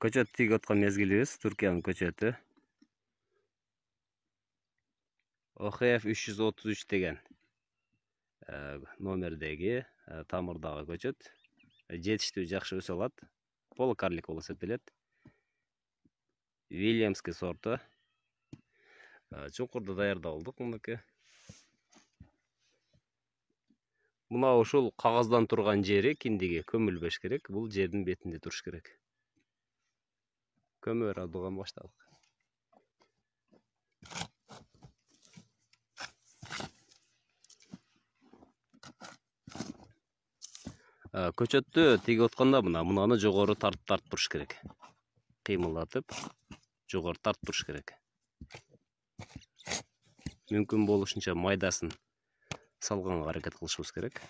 Көчөт тигип аткан мезгилибиз Түркиянын көчөтү. ОХФ 333 деген номердеги тамырдагы көчөт. Жетиштүү жакшы өсө алат. Полукарлик болуп эсептелет. Вильямский сорту. Чуңкурду даярдап алдык мынакей. Мына ушул кагаздан турган жери киндиги көмүлбөш керек. Бул жердин бетинде туруш керек. Көмөр алдыган баштадык. Көчөттү тигип атканда мынаны жогору тартып туруш керек. Кыймылдатып, жогору тартып туруш керек. Мүмкүн болушунча майдасын салганга аракет кылышыбыз керек.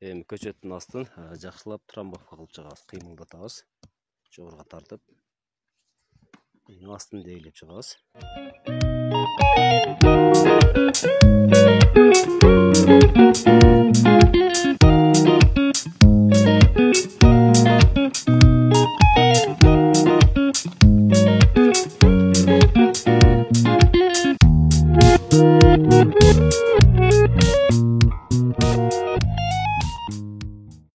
Эми көчөттүн астын жакшылап трамбовка кылып чыгабыз, кыймылдатабыз. Жогоруга тартып, астын дегилеп чыгабыз.